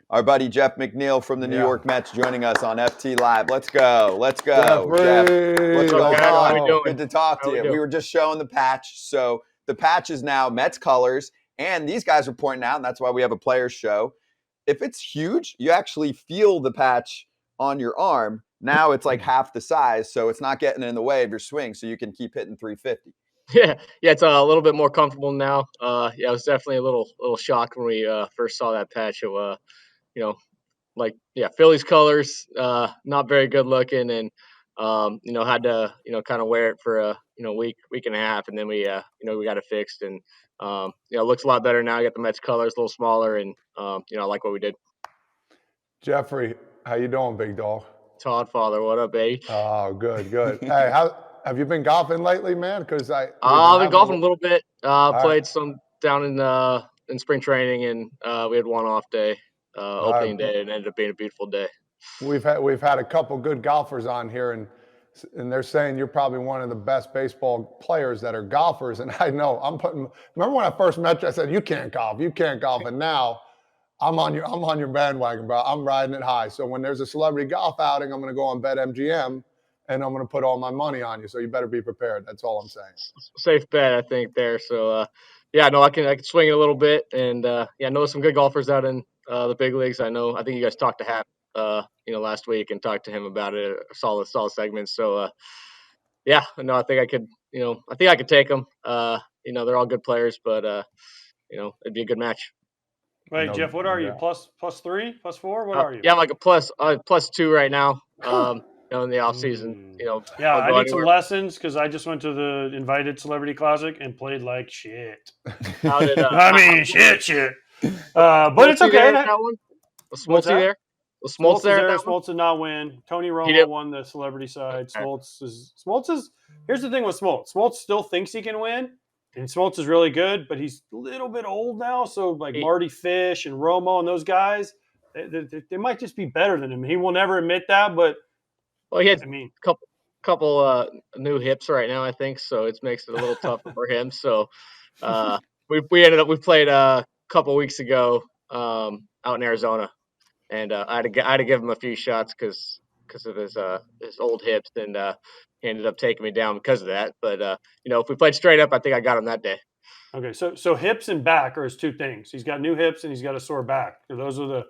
Our buddy Jeff McNeil from the New York Mets joining us on FT Live. Let's go. Let's go, Jeff. What's going on? Good to talk to you. We were just showing the patch. So the patch is now Mets colors, and these guys are pointing out, and that's why we have a players show. If it's huge, you actually feel the patch on your arm. Now it's like half the size, so it's not getting in the way of your swing, so you can keep hitting 350. Yeah, it's a little bit more comfortable now. It was definitely a little shocked when we first saw that patch. Of, Phillies colors, not very good looking, and had to kind of wear it for a week and a half, and then we got it fixed, and it looks a lot better now. I got the Mets colors a little smaller, and I like what we did. Jeffrey, how you doing, big dog? Todd, father, what up, babe? Oh, good. Hey, have you been golfing lately, man? Because I've been golfing a little bit. Played some down in spring training, and we had one off day, opening day, and it ended up being a beautiful day. We've had a couple good golfers on here, and they're saying you're probably one of the best baseball players that are golfers. And I know remember when I first met you, I said, you can't golf, and now I'm on your bandwagon, bro. I'm riding it high. So when there's a celebrity golf outing, I'm going to go on BetMGM, and I'm going to put all my money on you. So you better be prepared. That's all I'm saying. Safe bet, I think, there. So, I can swing it a little bit. And, I know some good golfers out in the big leagues. I think you guys talked to Hap, last week and talked to him about it. Solid segments. So, I think I could take them. They're all good players, but, it'd be a good match. Wait, Jeff, what are you? Plus 3, plus 4? What are you? Yeah, I'm like a plus 2 right now. In the off season, Yeah, I need some lessons because I just went to the Invited Celebrity Classic and played like shit. Shit. But it's okay. Was Smoltz there? Was Smoltz there? Smoltz did not win. Tony Romo won the celebrity side. Smoltz is. Here's the thing with Smoltz. Smoltz still thinks he can win. And Smoltz is really good, but he's a little bit old now. So like Marty Fish and Romo and those guys, they might just be better than him. He will never admit that, but he had a couple new hips right now, I think. So it makes it a little tougher for him. So we played a couple weeks ago out in Arizona, and I had to give him a few shots because of his old hips, and he ended up taking me down because of that. But, if we played straight up, I think I got him that day. Okay, so hips and back are his two things. He's got new hips and he's got a sore back. Those are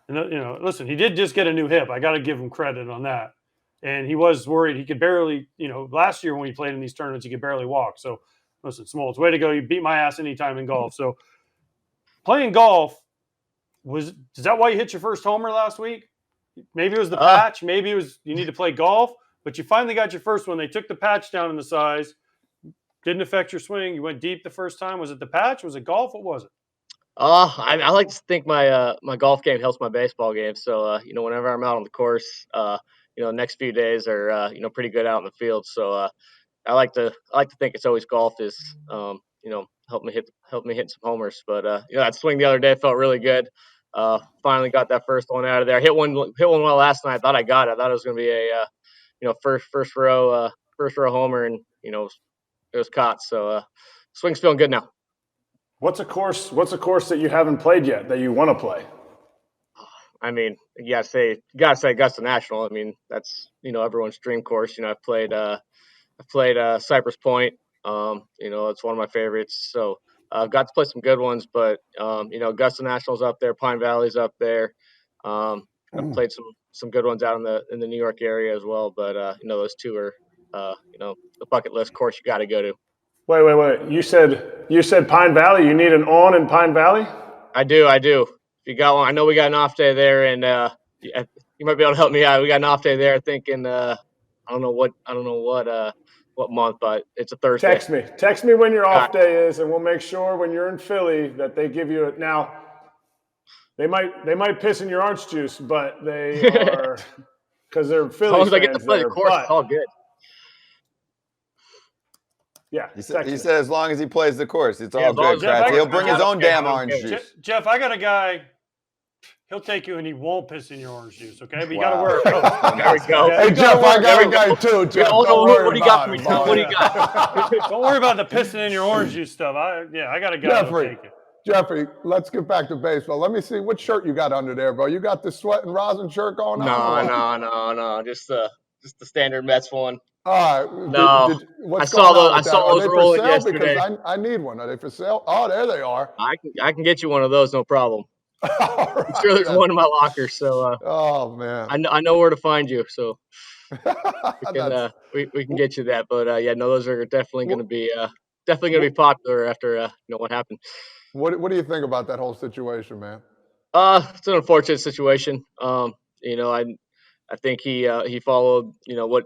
listen, he did just get a new hip. I got to give him credit on that. And he was worried. He could barely, last year when he played in these tournaments, he could barely walk. So, listen, Smoltz, way to go. You beat my ass anytime in golf. So, playing golf, is that why you hit your first homer last week? Maybe it was the patch. Maybe it was you need to play golf. But you finally got your first one. They took the patch down in the size. Didn't affect your swing. You went deep the first time. Was it the patch? Was it golf? What was it? I like to think my golf game helps my baseball game. So, whenever I'm out on the course, the next few days are, pretty good out in the field. So I like to think it's always golf is, help me hit some homers. But, that swing the other day felt really good. Finally got that first one out of there. I hit one well last night. I thought I got it. I thought it was going to be a, first row homer, and it was caught. So swing's feeling good now. What's a course that you haven't played yet that you want to play? You gotta say Augusta National. I mean, that's everyone's dream course. I've played Cypress Point. It's one of my favorites. So I've got to play some good ones, but Augusta National's up there, Pine Valley's up there. I've played some good ones out in the New York area as well, but those two are the bucket list course you got to go to. Wait! You said Pine Valley. You need an on in Pine Valley? I do. If you got one, I know we got an off day there, and you might be able to help me out. We got an off day there. Thinking I don't know what month, but it's a Thursday. Text me when your off day is, and we'll make sure when you're in Philly that they give you it. Now, they might piss in your orange juice, but they are because they're Philly. As long as I get to play the course, it's all good. Yeah, he said as long as he plays the course, it's all good. Jeff, he'll bring his own damn orange juice. Jeff, I got a guy. He'll take you and he won't piss in your orange juice, okay? But you got to wear a coat. There we go. Hey, Jeff, I got a guy too. Jeff, what do you got for me, Tom? What do you got? Don't worry about the pissing in your orange juice stuff. I got a guy that'll take it. Jeffrey, let's get back to baseball. Let me see what shirt you got under there, bro. You got the sweat and rosin shirt going on? No. Just the standard Mets one. All right. No, What's going on with that? Are they for sale? yesterday. Because I need one. Are they for sale? Oh, there they are. I can get you one of those, no problem. Right, I'm sure there's one in my locker. So oh man, I know where to find you. So we can get you that. But yeah, no, those are definitely going to be popular after what happened. What do you think about that whole situation, man? It's an unfortunate situation. I think he followed what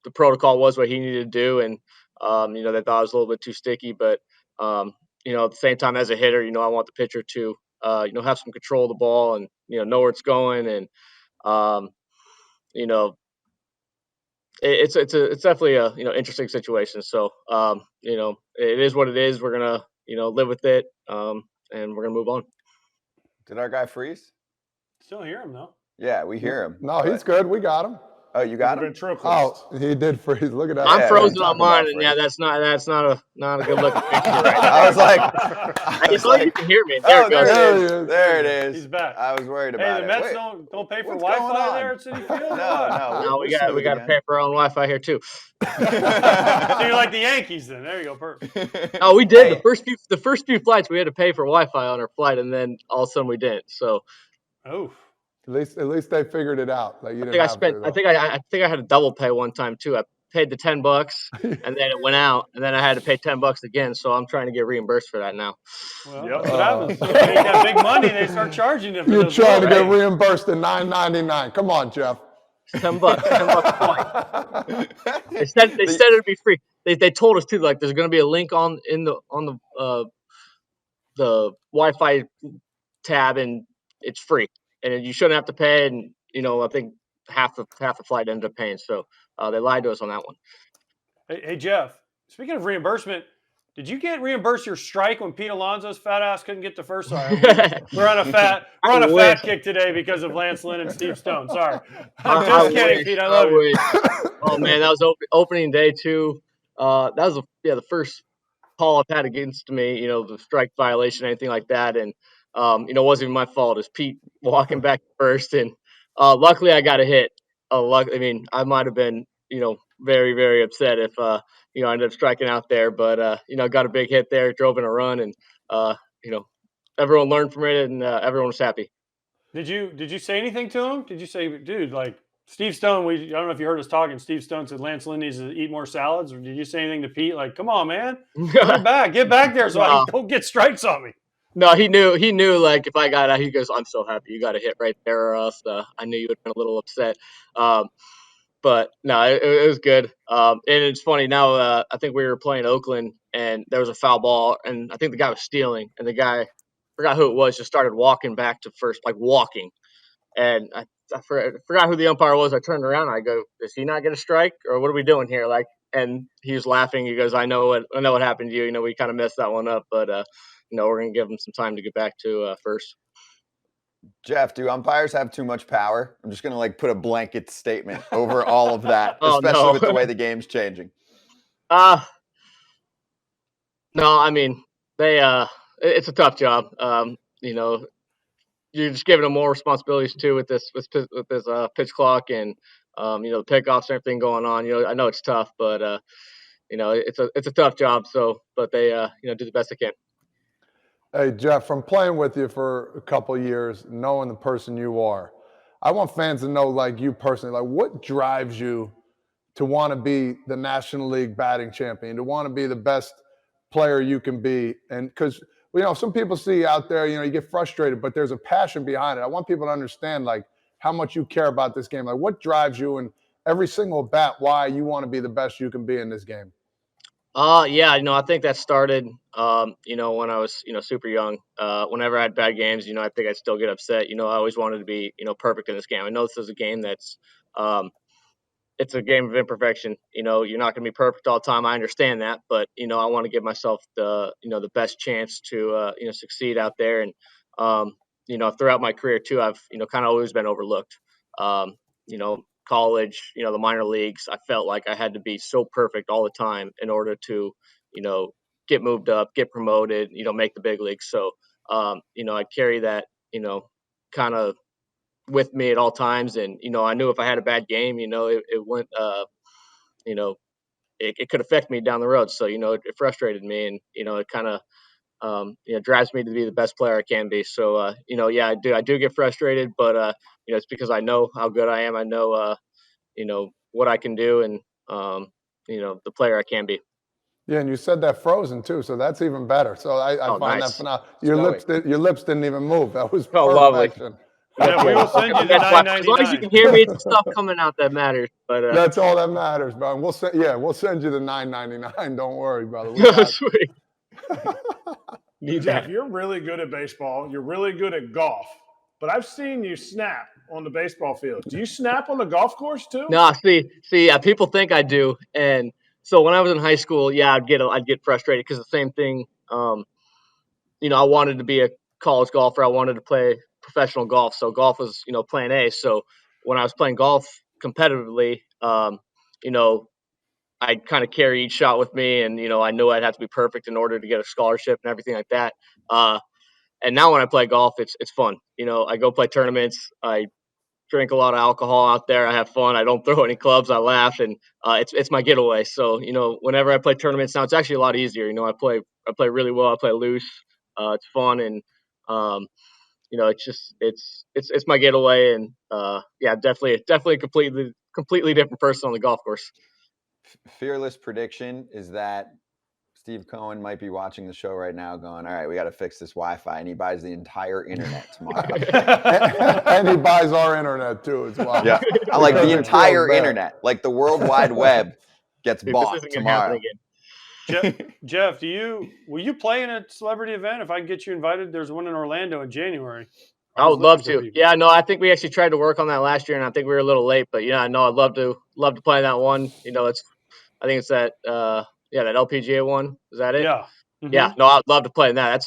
the protocol was, what he needed to do, and they thought it was a little bit too sticky. But at the same time, as a hitter, I want the pitcher to have some control of the ball and know where it's going, and it's definitely a interesting situation. So it is what it is. We're gonna live with it, and we're gonna move on. Did our guy freeze? Still hear him though. Yeah, we hear him. No, he's good. We got him. Oh, you got him? Oh, he did freeze. Look at that. I'm frozen on mine, and yeah, that's not a good looking picture right now. I was like, you can hear me. There it goes. There it is. He's back. I was worried about it. Hey, the Mets don't pay for Wi-Fi there at City Field? No, we got to pay for our own Wi-Fi here too. So you're like the Yankees then. There you go. Perfect. Oh, we did. The first few flights we had to pay for Wi-Fi on our flight, and then all of a sudden we didn't. So. Oh. At least they figured it out. Like you didn't I think I had a double pay one time too. I paid the $10 and then it went out, and then I had to pay $10 again. So I'm trying to get reimbursed for that now. Well, that's what happens. When they got big money, they start charging them. You're trying to get reimbursed at $9.99. Come on, Jeff. $10 a point. They said it'd be free. They told us too, like there's going to be a link on the Wi-Fi tab, and it's free. And you shouldn't have to pay, and I think half the flight ended up paying. So they lied to us on that one. Hey Jeff, speaking of reimbursement, did you get reimbursed your strike when Pete Alonso's fat ass couldn't get the first side? We're on a fat kick today because of Lance Lynn and Steve Stone. Sorry, I'm just kidding, Pete. I love you. Oh man, that was opening day too. That was the first call I've had against me. The strike violation, anything like that, and. It wasn't even my fault. It's Pete walking back first, and luckily I got a hit. I might have been, very, very upset if, I ended up striking out there, but got a big hit there, drove in a run, and everyone learned from it, and everyone was happy. Did you say anything to him? Did you say, dude, like Steve Stone? I don't know if you heard us talking. Steve Stone said Lance Lynn needs to eat more salads, or did you say anything to Pete? Like, come on, man, get back there, so I don't get strikes on me. No, he knew like if I got out, he goes, I'm so happy you got a hit right there, or else I knew you would have been a little upset. But no, it was good. And it's funny now, I think we were playing Oakland and there was a foul ball, and I think the guy was stealing, and the guy, forgot who it was, just started walking back to first, like walking. And I forgot who the umpire was. I turned around and I go, does he not get a strike, or what are we doing here? Like, and he was laughing. He goes, I know what happened to you. We kind of messed that one up, but we're going to give him some time to get back to first. Jeff, do umpires have too much power? I'm just going to put a blanket statement over all of that, especially with the way the game's changing. No, I mean, it's a tough job. You're just giving them more responsibilities too with this pitch clock and the pickoffs and everything going on. I know it's tough, but it's a tough job. So, but they do the best they can. Hey Jeff, from playing with you for a couple of years, knowing the person you are, I want fans to know, like you personally, like what drives you to want to be the National League batting champion, to want to be the best player you can be, and because. Some people see out there, you get frustrated, but there's a passion behind it. I want people to understand, like, how much you care about this game. Like, what drives you in every single bat, why you want to be the best you can be in this game? Yeah, I think that started, when I was, super young. Whenever I had bad games, I think I'd still get upset. I always wanted to be, perfect in this game. I know this is a game that's, it's a game of imperfection. You're not going to be perfect all the time. I understand that, but I want to give myself the best chance to succeed out there. And throughout my career too, I've kind of always been overlooked. College, the minor leagues, I felt like I had to be so perfect all the time in order to get moved up, get promoted, make the big leagues. So, I carry that, kind of with me at all times. And, I knew if I had a bad game, it went, it could affect me down the road. So, it frustrated me, and, it kind of, drives me to be the best player I can be. So, yeah, I do get frustrated, but, it's because I know how good I am. I know, what I can do, and, the player I can be. Yeah, and you said that frozen too, so that's even better. So I find nice. that phenomenal. Your lips didn't even move. That was lovely. perfection. Yeah, we will send you the $9.99. As long as you can hear me, it's the stuff coming out that matters. But that's all that matters, bro. We'll send you the $9.99. Don't worry, brother. We got sweet. Jeff, you're really good at baseball. You're really good at golf. But I've seen you snap on the baseball field. Do you snap on the golf course too? No, see, people think I do, and so when I was in high school, yeah, I'd get frustrated because the same thing. I wanted to be a college golfer. I wanted to play professional golf, so golf was plan A. So when I was playing golf competitively, I'd kind of carry each shot with me, and I knew I'd have to be perfect in order to get a scholarship and everything like that. And now when I play golf, it's fun. I go play tournaments. I drink a lot of alcohol out there. I have fun. I don't throw any clubs. I laugh, and it's my getaway. So whenever I play tournaments now, it's actually a lot easier. I play really well. I play loose. It's fun, and it's my getaway. And yeah, definitely a completely different person on the golf course. Fearless prediction is that Steve Cohen might be watching the show right now going, all right, we got to fix this Wi-Fi. And he buys the entire internet tomorrow. And he buys our internet too as well. Yeah. I like the entire internet. Like the World Wide Web gets bought this isn't tomorrow. Jeff, will you play in a celebrity event? If I can get you invited, there's one in Orlando in January. I would love to. Yeah, no, I think we actually tried to work on that last year, and I think we were a little late. But yeah, no, I'd love to play that one. I think it's that that LPGA one. Is that it? Yeah. Mm-hmm. Yeah. No, I'd love to play in that.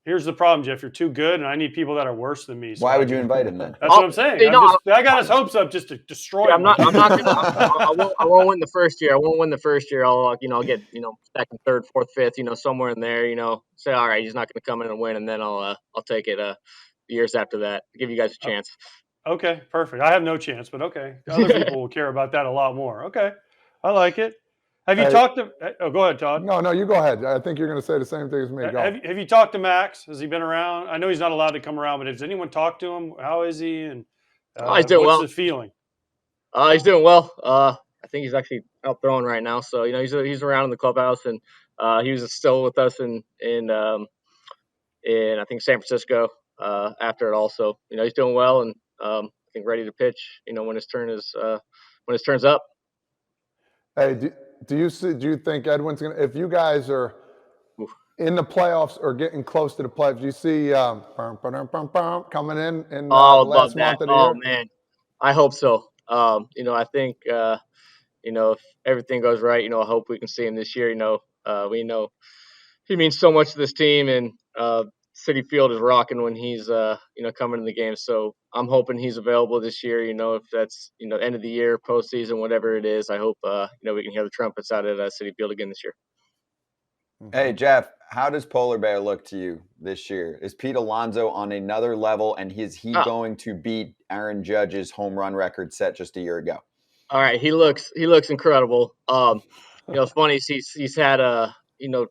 Here's the problem, Jeff. You're too good, and I need people that are worse than me. So why would you invite him then? That's what I'm saying. I got his hopes up just to destroy him. I'm not gonna. I won't win the first year. I won't win the first year. I'll get second, third, fourth, fifth. Somewhere in there. Say all right, he's not gonna come in and win, and then I'll take it. Years after that, give you guys a chance. Okay, perfect. I have no chance, but okay. Other people will care about that a lot more. Okay, I like it. Have you talked to? Oh, go ahead, Todd. No, you go ahead. I think you're going to say the same thing as me. Have you talked to Max? Has he been around? I know he's not allowed to come around, but has anyone talked to him? How is he? And he's doing well. What's the feeling? He's doing well. I think he's actually out throwing right now. So he's around in the clubhouse, and he was still with us in I think San Francisco after it all. So he's doing well, and I think ready to pitch. When his turn's up. Hey, do you think Edwin's gonna? If you guys are in the playoffs or getting close to the playoffs, do you see coming in the last month of the year? Oh man, I hope so. I think if everything goes right, I hope we can see him this year. We know he means so much to this team, and Citi Field is rocking when he's coming in the game. So I'm hoping he's available this year. If that's end of the year, postseason, whatever it is. I hope we can hear the trumpets out at Citi Field again this year. Hey Jeff, how does Polar Bear look to you this year? Is Pete Alonso on another level, and is he going to beat Aaron Judge's home run record set just a year ago? All right, he looks incredible. It's funny. He's had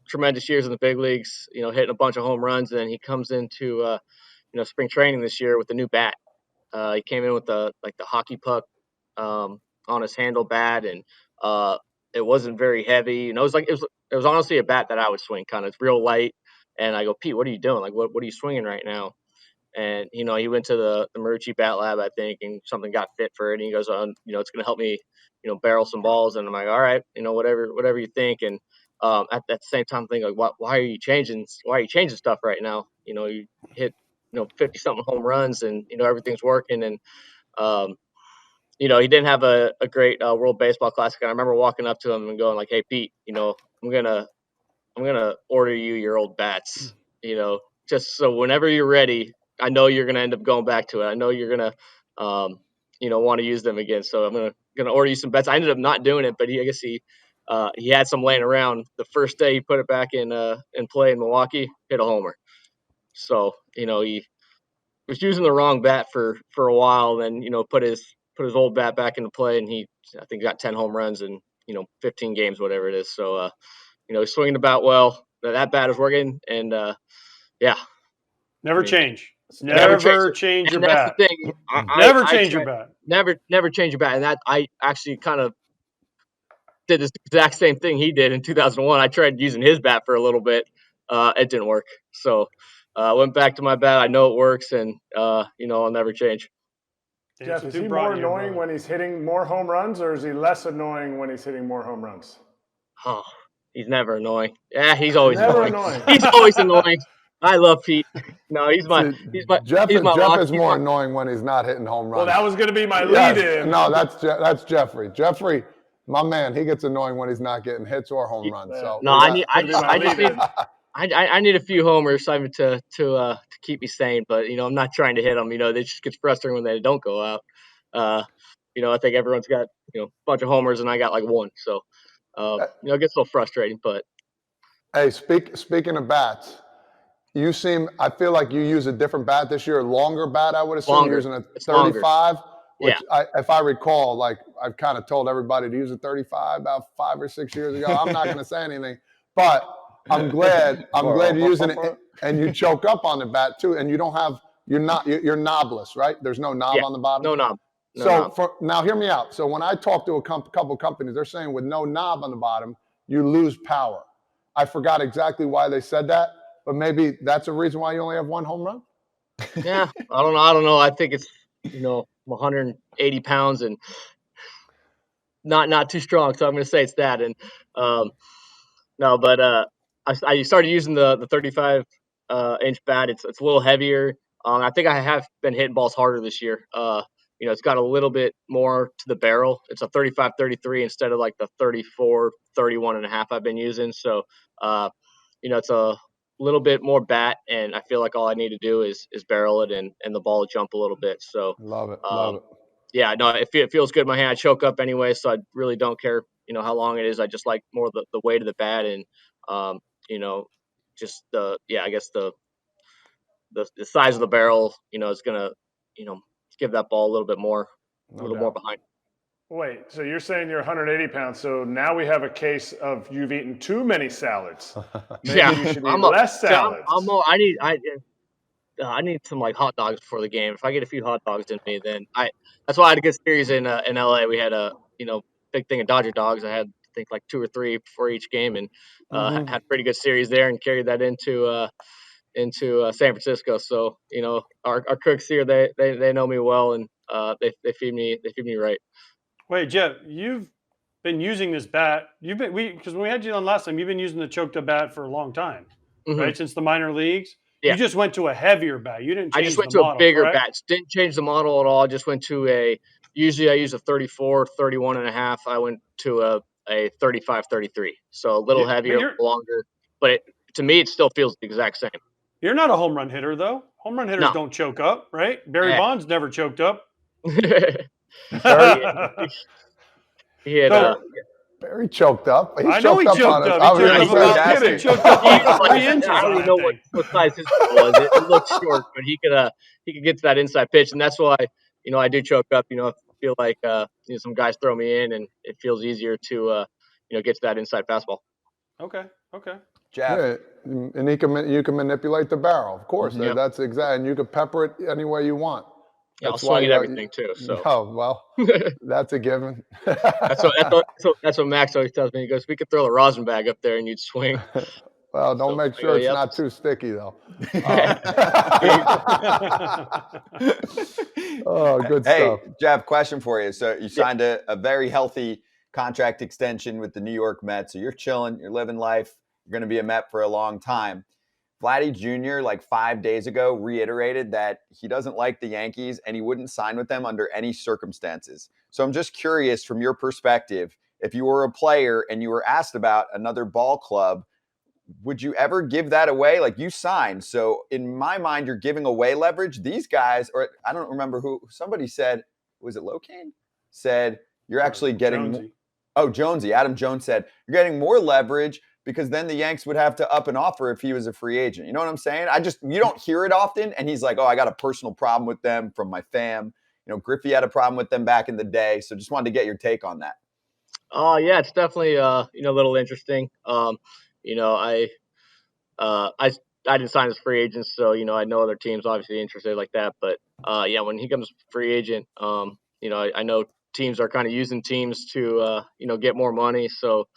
tremendous years in the big leagues. Hitting a bunch of home runs, and then he comes into spring training this year with a new bat. He came in with the hockey puck on his handle bat, and it wasn't very heavy. It was honestly a bat that I would swing, kind of real light. And I go, Pete, what are you doing? Like, what are you swinging right now? And he went to the Marucci Bat Lab, I think, and something got fit for it. And he goes, it's going to help me, barrel some balls. And I'm like, all right, whatever you think. And at the same time, I'm thinking, like, why are you changing stuff right now? You hit 50 something home runs, and everything's working. And he didn't have a great World Baseball Classic. And I remember walking up to him and going, like, hey Pete, I'm gonna order you your old bats, just so whenever you're ready. I know you're gonna end up going back to it. I know you're gonna want to use them again. So I'm gonna order you some bats. I ended up not doing it, but I guess he he had some laying around. The first day he put it back in play in Milwaukee, hit a homer. So he was using the wrong bat for a while, then put his old bat back into play, and I think got 10 home runs in 15 games, whatever it is. So he's swinging the bat well. That bat is working, and yeah. Never change. Never change your and that's bat. the thing. Never change your bat. Never change your bat. And that I actually kind of did this exact same thing he did in 2001. I tried using his bat for a little bit. It didn't work. So I went back to my bat. I know it works, and I'll never change. Jeff, is he more annoying when he's hitting more home runs, or is he less annoying when he's hitting more home runs? Oh, he's never annoying. Yeah, he's always never annoying. He's always annoying. I love Pete. No, Jeff is more annoying when he's not hitting home runs. Well, that was going to be my lead-in. No, that's Jeffrey. Jeffrey, my man, he gets annoying when he's not getting hits or home runs. So no, I need a few homers to keep me sane, but I'm not trying to hit them. It just gets frustrating when they don't go out. I think everyone's got a bunch of homers and I got like one, so it gets a little frustrating. But hey, speaking of bats, I feel like you use a different bat this year, a longer bat. I would assume you're using a 35. Which if I recall, like I've kind of told everybody to use a 35 about 5 or 6 years ago. I'm not going to say anything, but I'm glad you're using it, and you choke up on the bat too, and you're knobless, right? There's no knob on the bottom. No knob. Now hear me out. So when I talk to a couple companies, they're saying with no knob on the bottom, you lose power. I forgot exactly why they said that, but maybe that's a reason why you only have one home run. Yeah, I don't know. I think it's 180 pounds and not too strong, so I'm going to say it's that. And no, but I started using the 35 inch bat. It's a little heavier. I think I have been hitting balls harder this year. It's got a little bit more to the barrel. It's a 35-33 instead of like the 34-31.5 I've been using. So it's a little bit more bat, and I feel like all I need to do is barrel it and the ball will jump a little bit. So love it. Yeah, no, it feels good in my hand. I choke up anyway, so I really don't care, how long it is. I just like more the weight of the bat and, just I guess the size of the barrel, is gonna, give that ball a little bit more, more behind. Wait, so you're saying you're 180 pounds, so now we have a case of you've eaten too many salads. Maybe you should eat less salads. I need some like hot dogs before the game. If I get a few hot dogs in me, then that's why I had a good series in LA. We had a big thing of Dodger dogs. I had I think like 2 or 3 before each game, and had a pretty good series there, and carried that into San Francisco. So our cooks here they know me well, and they feed me right. Wait, Jeff, you've been using this bat. Because when we had you on last time, you've been using the choked up bat for a long time, right? Since the minor leagues. Yeah. You just went to a heavier bat. You didn't change I just went to a bigger bat. Didn't change the model at all. I just went to usually I use a 34-31.5. I went to a 35-33. So a little heavier, longer. But to me, it still feels the exact same. You're not a home run hitter, though. Home run hitters don't choke up, right? Barry Bonds never choked up. Barry choked up. I know he choked up. He choked up 3 inches. I don't know what size his was. It looked short, but he could get to that inside pitch, and that's why I do choke up. I feel like some guys throw me in, and it feels easier to get to that inside fastball. Okay. Jeff. Yeah, and you can manipulate the barrel, of course. Yep. That's exact, and you can pepper it any way you want. Yeah, I'll swing at everything too. So. Oh well, that's a given. that's what Max always tells me. He goes, "We could throw the rosin bag up there and you'd swing." Well, don't make sure it's not too sticky though. Oh, good stuff. Hey, Jeff, question for you. So you signed a very healthy contract extension with the New York Mets. So you're chilling, you're living life. You're going to be a Met for a long time. Vladdy Jr., like 5 days ago, reiterated that he doesn't like the Yankees and he wouldn't sign with them under any circumstances. So I'm just curious, from your perspective, if you were a player and you were asked about another ball club, would you ever give that away? Like, you signed. So in my mind, you're giving away leverage. These guys, or I don't remember who, somebody said, was it Locaine? Said, you're actually getting... Jonesy. Oh, Jonesy. Adam Jones said, you're getting more leverage because then the Yanks would have to up an offer if he was a free agent. You know what I'm saying? You don't hear it often. And he's like, oh, I got a personal problem with them from my fam. You know, Griffey had a problem with them back in the day. So just wanted to get your take on that. Oh, yeah, it's definitely, a little interesting. You know, I didn't sign as free agent, so, I know other teams obviously interested like that. But, yeah, when he comes free agent, I know teams are kind of using teams to, get more money. So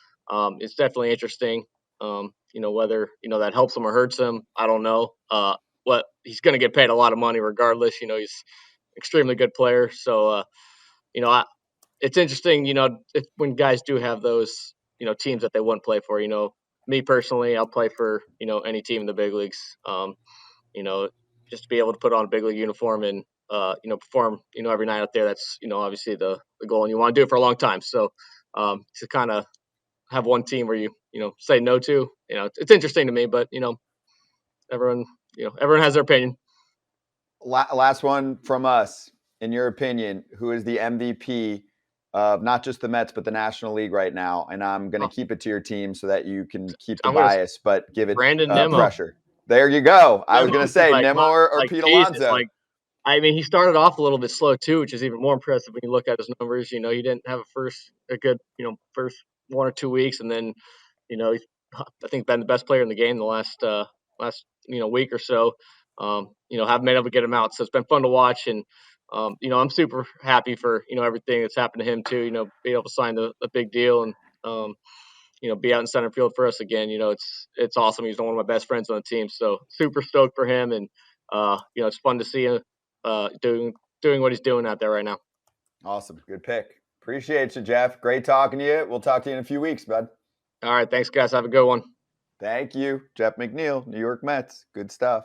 it's definitely interesting. Whether, that helps him or hurts him, I don't know. What he's going to get paid a lot of money regardless. He's an extremely good player. So, it's interesting, when guys do have those, teams that they wouldn't play for. Me personally, I'll play for, any team in the big leagues. You know, just to be able to put on a big league uniform and, perform, every night out there. That's, obviously the goal, and you want to do it for a long time. So to kind of have one team where you, say no to, it's interesting to me, but, everyone, everyone has their opinion. Last one from us. In your opinion, who is the MVP of not just the Mets, but the National League right now? And I'm going to keep it to your team so that you can keep the bias, but give it pressure. There you go. I was going to say Nimmo or Pete Alonso. He started off a little bit slow too, which is even more impressive when you look at his numbers. He didn't have a good first 1 or 2 weeks, and then he's, I think, been the best player in the game the last week or so. Haven't been able to get him out, so it's been fun to watch. And I'm super happy for everything that's happened to him too. Being able to sign the big deal and be out in center field for us again. It's awesome. He's one of my best friends on the team, so super stoked for him. And it's fun to see him doing what he's doing out there right now. Awesome, good pick. Appreciate you, Jeff. Great talking to you. We'll talk to you in a few weeks, bud. All right, thanks, guys. Have a good one. Thank you, Jeff McNeil, New York Mets. Good stuff.